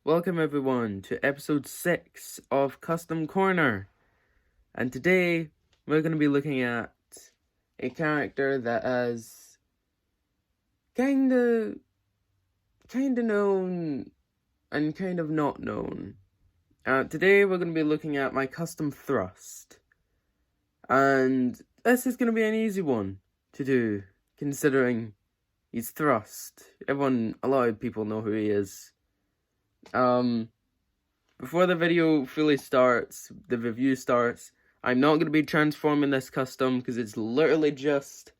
Welcome everyone to episode 6 of Custom Corner. And today we're going to be looking at a character that is kinda known and kind of not known. Today we're going to be looking at my custom thrust. And this is going to be an easy one to do, considering he's thrust. A lot of people know who he is. Before the video fully starts, the review starts, I'm not going to be transforming this custom because it's literally just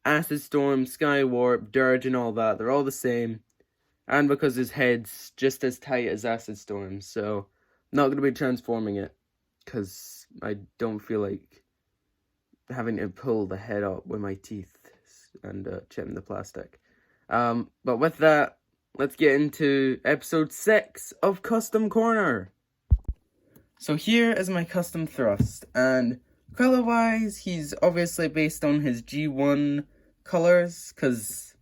Acid Storm, Sky Warp, Dirge and all that. They're all the same. And because his head's just as tight as Acid Storm, so I'm not going to be transforming it because I don't feel like having to pull the head up with my teeth and chipping the plastic. But with that, let's get into episode 6 of Custom Corner. So here is my custom thrust, and color-wise, he's obviously based on his G1 colors, because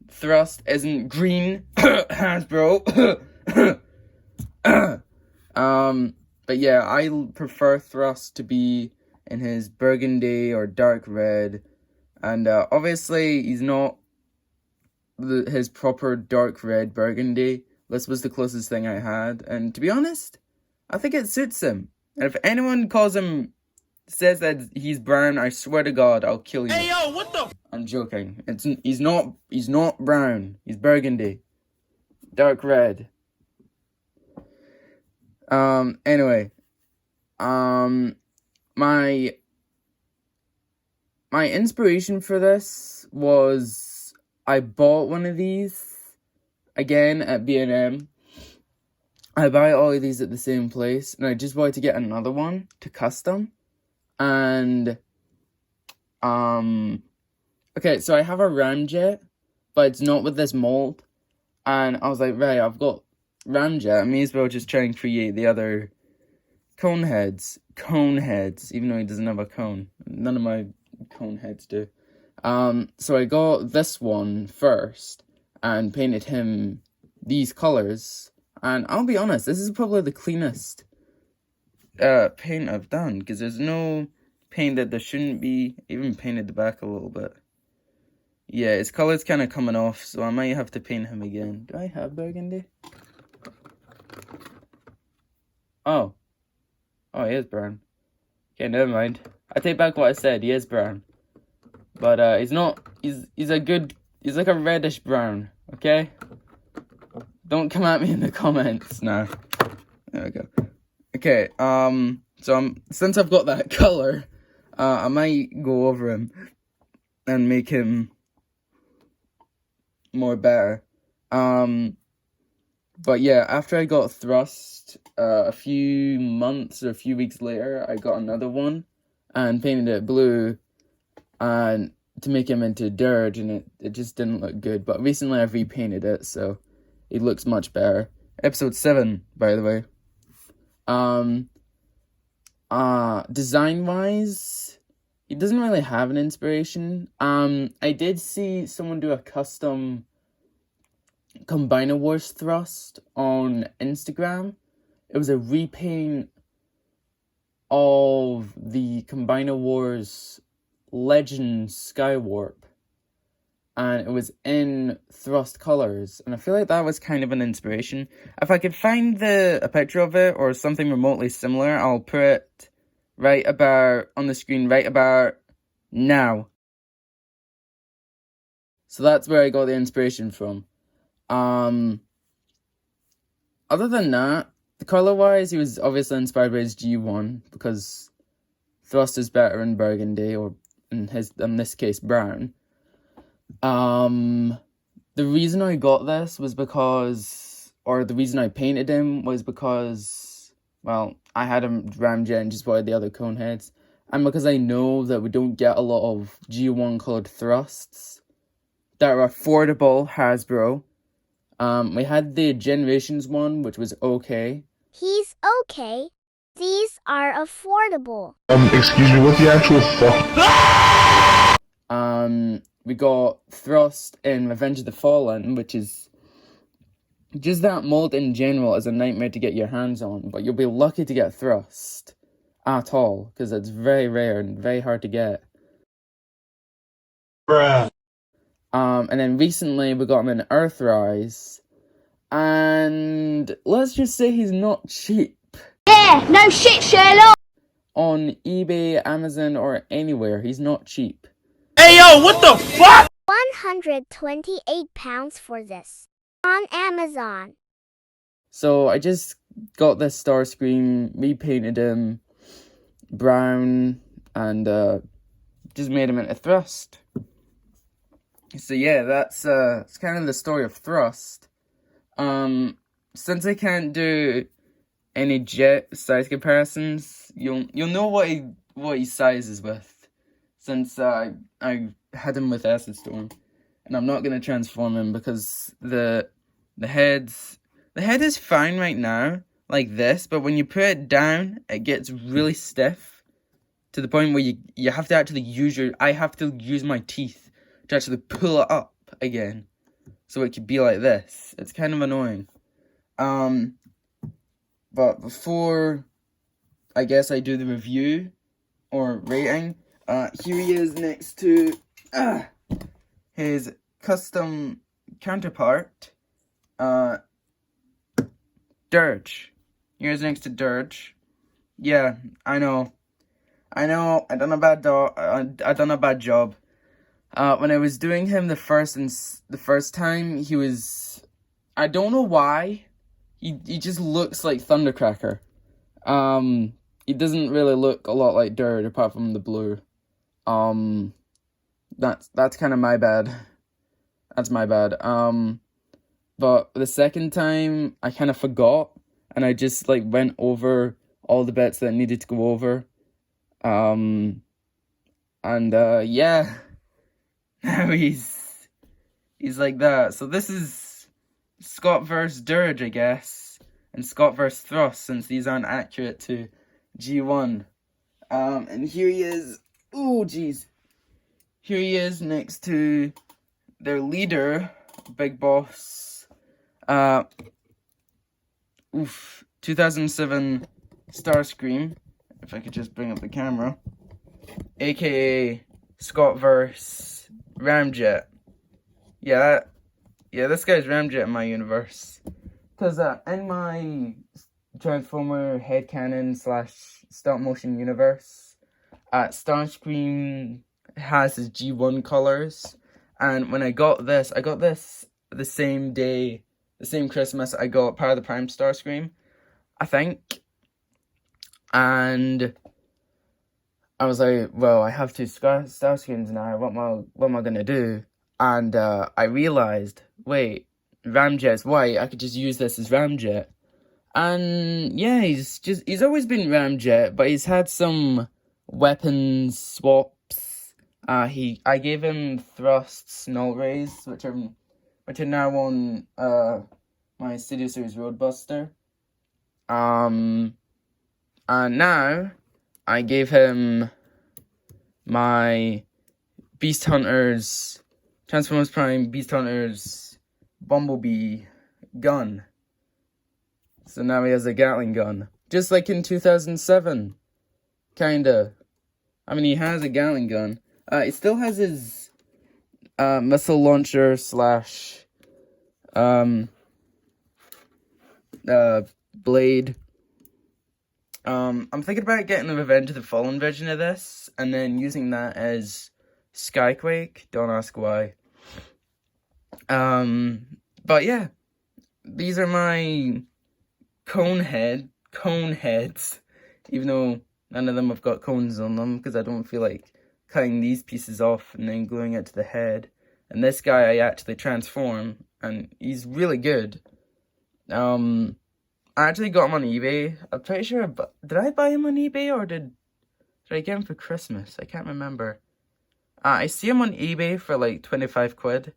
thrust isn't green, Hasbro. But yeah, I prefer thrust to be in his burgundy or dark red, and obviously he's not his proper dark red burgundy. This was the closest thing I had, and to be honest, I think it suits him. And if anyone says that he's brown, I swear to God, I'll kill you. Hey yo, what the? I'm joking. He's not brown. He's burgundy, dark red. Anyway, my inspiration for this was I bought one of these again at B&M. I buy all of these at the same place, and I just wanted to get another one to custom. And okay, so I have a ramjet, but it's not with this mold. And I was like, right, I've got ramjet, I may as well just try and create the other cone heads, even though he doesn't have a cone. None of my cone heads do. So I got this one first and painted him these colors. And I'll be honest, this is probably the cleanest paint I've done, because there's no paint that there shouldn't be. Even painted the back a little bit. Yeah, his color's kind of coming off, so I might have to paint him again. Do I have burgundy? Oh, he is brown. Okay, never mind. I take back what I said. He is brown, but he's not. He's like a reddish brown. Okay. Don't come at me in the comments now. There we go. Okay, since I've got that color, I might go over him and make him more better. But yeah, after I got thrust, a few months or a few weeks later, I got another one and painted it blue and to make him into Dirge, and it just didn't look good. But recently I've repainted it, so it looks much better. Episode 7, by the way. Design-wise, he doesn't really have an inspiration. I did see someone do a custom Combiner Wars thrust on Instagram. It was a repaint of the Combiner Wars Legends Skywarp. And it was in thrust colors, and I feel like that was kind of an inspiration. If I could find a picture of it or something remotely similar, I'll put it right about on the screen right about now. So that's where I got the inspiration from. Other than that, the color-wise, he was obviously inspired by his G1 because thrust is better in burgundy, or in this case brown. The reason I got this was the reason I painted him was because, well, I had a ramjet and just wanted the other cone heads, and because I know that we don't get a lot of G1 colored thrusts that are affordable, Hasbro. We had the Generations one, which was okay. He's okay. These are affordable. Excuse me, what the actual fuck? We got thrust in Revenge of the Fallen, which is just that mold in general is a nightmare to get your hands on, but you'll be lucky to get thrust at all, because it's very rare and very hard to get. Bruh. And then recently we got him in Earthrise, and let's just say he's not cheap. Yeah, no shit, Sherlock. On eBay, Amazon, or anywhere, he's not cheap. Hey yo, what the fuck? £128 for this. On Amazon. So I just got this Starscream, repainted him brown, and just made him into Thrust. So yeah, that's it's kind of the story of Thrust. Since I can't do any jet size comparisons, you'll know what he sizes with, since I had him with Acid Storm, and I'm not gonna transform him because the head is fine right now, like this, but when you put it down, it gets really stiff to the point where you have to actually I have to use my teeth to actually pull it up again, so it could be like this. It's kind of annoying. But before, I guess, I do the review or rating, here he is next to his custom counterpart, Dirge. Here's next to Dirge. Yeah, I know, I done a bad job. When I was doing him the first time, he was, I don't know why, he just looks like Thundercracker. He doesn't really look a lot like Dirge apart from the blue. That's kind of my bad. That's my bad. But the second time, I kind of forgot, and I just, like, went over all the bits that needed to go over. Yeah. Now he's like that. So this is scottverse Dirge, I guess, and scottverse Thrust, since these aren't accurate to G1. And here he is. Oh, jeez. Here he is next to their leader, Big Boss. 2007 Starscream. If I could just bring up the camera. AKA Scottverse Ramjet. Yeah, this guy's Ramjet in my universe. Because in my Transformer headcanon / stop motion universe, Starscream has his G1 colors. And when I got this the same day, the same Christmas I got Power of the Prime Starscream, I think. And I was like, well, I have two Starscreams now, what am I gonna do? And I realized, wait, Ramjet's white, I could just use this as Ramjet. And yeah, he's always been Ramjet, but he's had some weapons swaps. I gave him thrusts, null rays, which are now on my Studio Series Roadbuster. And now I gave him my Beast Hunters, Transformers Prime Beast Hunters Bumblebee gun. So now he has a Gatling gun. Just like in 2007. Kinda. I mean, he has a Gatling gun. He still has his missile launcher / blade. I'm thinking about getting the Revenge of the Fallen version of this, and then using that as Skyquake. Don't ask why. But yeah, these are my cone heads, even though none of them have got cones on them, because I don't feel like cutting these pieces off and then gluing it to the head. And this guy I actually transform, and he's really good. I actually got him on eBay. I'm pretty sure, did I buy him on eBay, or did I get him for Christmas? I can't remember. I see him on eBay for like 25 quid.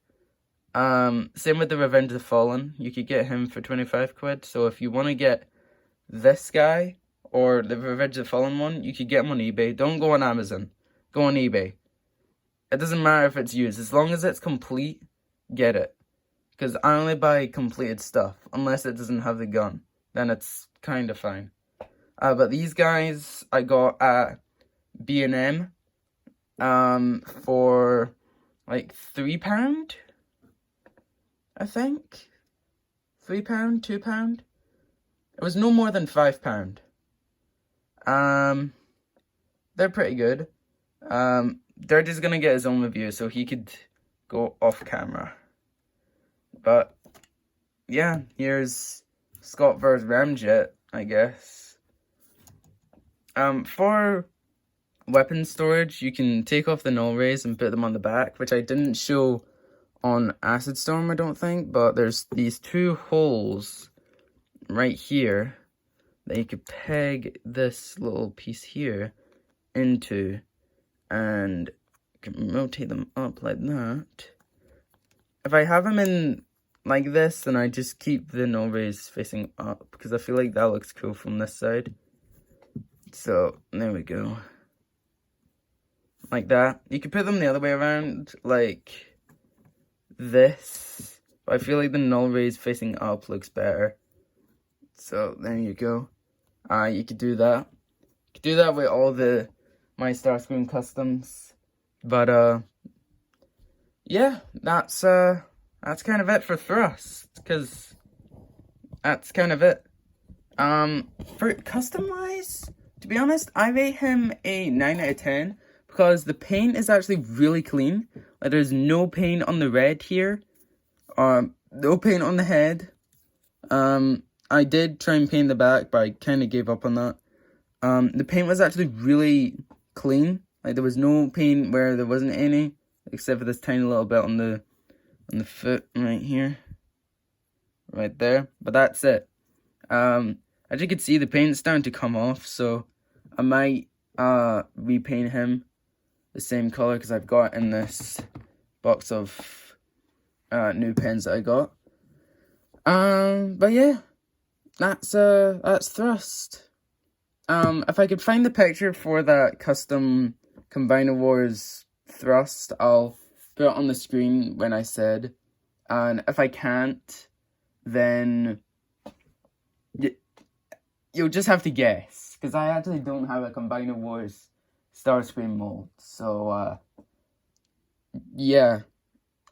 Same with the Revenge of the Fallen. You could get him for 25 quid. So if you want to get this guy, or the Revenge of the Fallen one, you could get him on eBay. Don't go on Amazon. Go on eBay. It doesn't matter if it's used. As long as it's complete, get it. because I only buy completed stuff, unless it doesn't have the gun. Then it's kind of fine. But these guys I got at B&M for like £3, I think. £3, £2. It was no more than £5. They're pretty good. Dirge is gonna get his own review, so he could go off camera. But yeah, here's scottverse Ramjet, I guess. For weapon storage, you can take off the null rays and put them on the back, which I didn't show on Acid Storm, I don't think, but there's these 2 holes right here that you could peg this little piece here into, and you can rotate them up like that. If I have them in like this, then I just keep the null rays facing up, because I feel like that looks cool from this side. So, there we go. Like that. You could put them the other way around, like this. But I feel like the null rays facing up looks better. So, there you go. You could do that. You could do that with all my Starscream customs. But, yeah, that's kind of it for Thrust, because that's kind of it. For custom-wise, to be honest, I rate him a 9 out of 10, because the paint is actually really clean. Like, there's no paint on the red here, no paint on the head. I did try and paint the back, but I kind of gave up on that. The paint was actually really clean. Like, there was no paint where there wasn't any, except for this tiny little bit on the foot right here, right there. But that's it. As you can see, the paint's starting to come off, so I might repaint him the same color, because I've got in this box of new pens that I got. But yeah, that's Thrust. If I could find the picture for that custom Combiner Wars Thrust, I'll put it on the screen when I said. And if I can't, then you'll just have to guess, because I actually don't have a Combiner Wars Starscream mold. So yeah.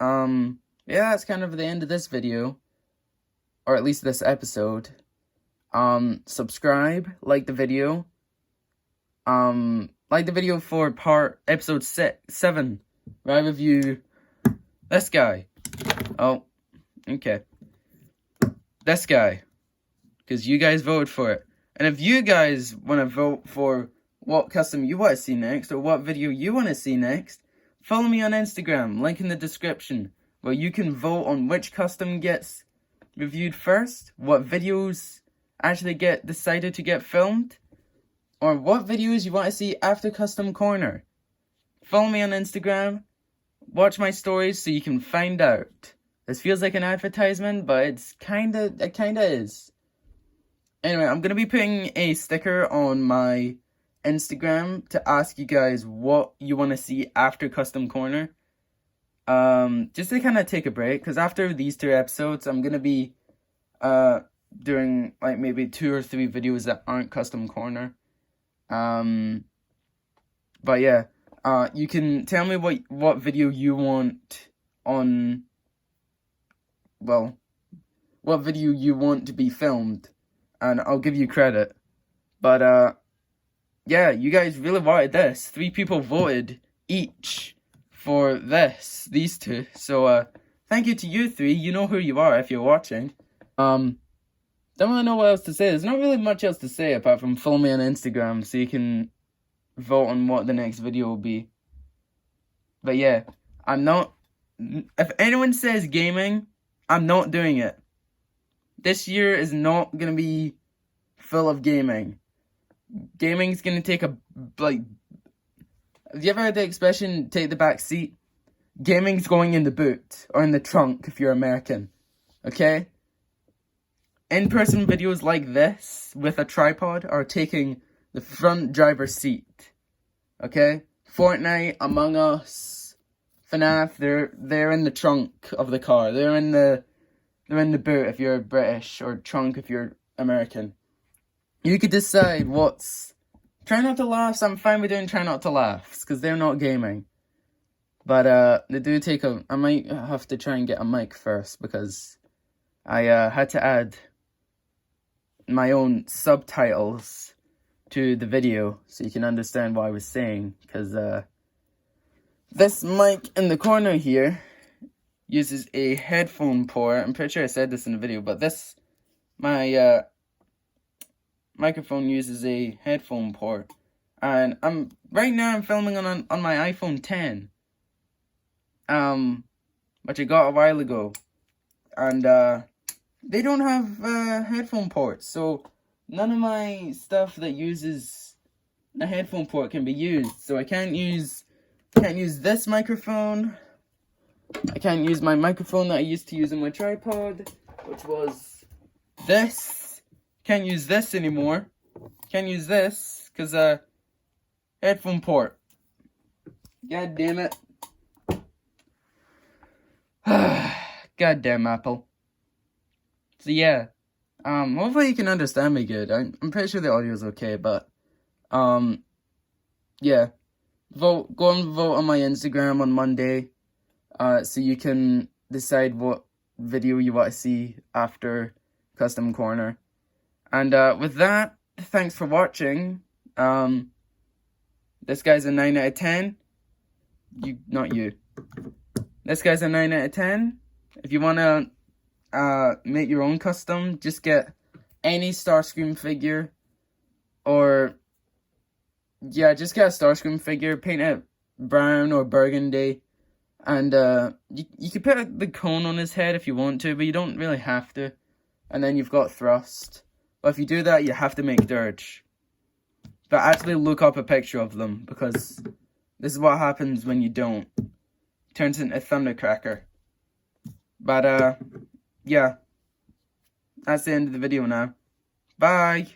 Yeah, that's kind of the end of this video, or at least this episode. Subscribe, like the video. Like the video for episode 7, where I review this guy. Oh, okay. This guy, because you guys voted for it. And if you guys want to vote for what custom you want to see next, or what video you want to see next, follow me on Instagram, link in the description, where you can vote on which custom gets reviewed first, what videos actually get decided to get filmed, or what videos you want to see after Custom Corner. Follow me on Instagram, watch my stories so you can find out. This feels like an advertisement, but it kinda is. Anyway, I'm gonna be putting a sticker on my Instagram to ask you guys what you want to see after Custom Corner. Just to kind of take a break, because after these 2 episodes, I'm gonna be doing like maybe 2 or 3 videos that aren't Custom Corner. But yeah, you can tell me what video you want on, well, what video you want to be filmed, and I'll give you credit. But yeah, you guys really wanted this. 3 people voted each for these 2. So thank you to you 3. You know who you are if you're watching. Don't really know what else to say. There's not really much else to say apart from follow me on Instagram so you can vote on what the next video will be. But yeah, if anyone says gaming, I'm not doing it. This year is not gonna be full of gaming. Gaming's gonna take have you ever heard the expression, take the back seat? Gaming's going in the boot, or in the trunk if you're American, okay? In-person videos like this, with a tripod, are taking the front driver's seat, okay? Fortnite, Among Us, FNAF, they're in the trunk of the car. They're in the They're in the boot if you're British, or trunk if you're American. You could decide what's... Try not to laugh, so I'm fine with doing try not to laugh, because they're not gaming. But they do take a... I might have to try and get a mic first, because I had to add my own subtitles to the video, so you can understand what I was saying, because this mic in the corner here uses a headphone port. I'm pretty sure I said this in the video, but my microphone uses a headphone port, and right now I'm filming on my iPhone 10, which I got a while ago, and they don't have headphone ports, so none of my stuff that uses a headphone port can be used. So I can't use this microphone. I can't use my microphone that I used to use on my tripod, which was this. Can't use this anymore. Can't use this, because headphone port. God damn it. God damn Apple. So yeah. Hopefully you can understand me good. I'm pretty sure the audio is okay, but yeah. Go and vote on my Instagram on Monday. So you can decide what video you want to see after Custom Corner. And with that, thanks for watching. This guy's a 9 out of 10. Not you. This guy's a 9 out of 10. If you want to make your own custom, just get any Starscream figure. Or, yeah, just get a Starscream figure. Paint it brown or burgundy. And you could put the cone on his head if you want to, but you don't really have to. And then you've got Thrust. But if you do that, you have to make Dirge. But actually look up a picture of them, because this is what happens when you don't. It turns into a Thundercracker. But yeah. That's the end of the video now. Bye!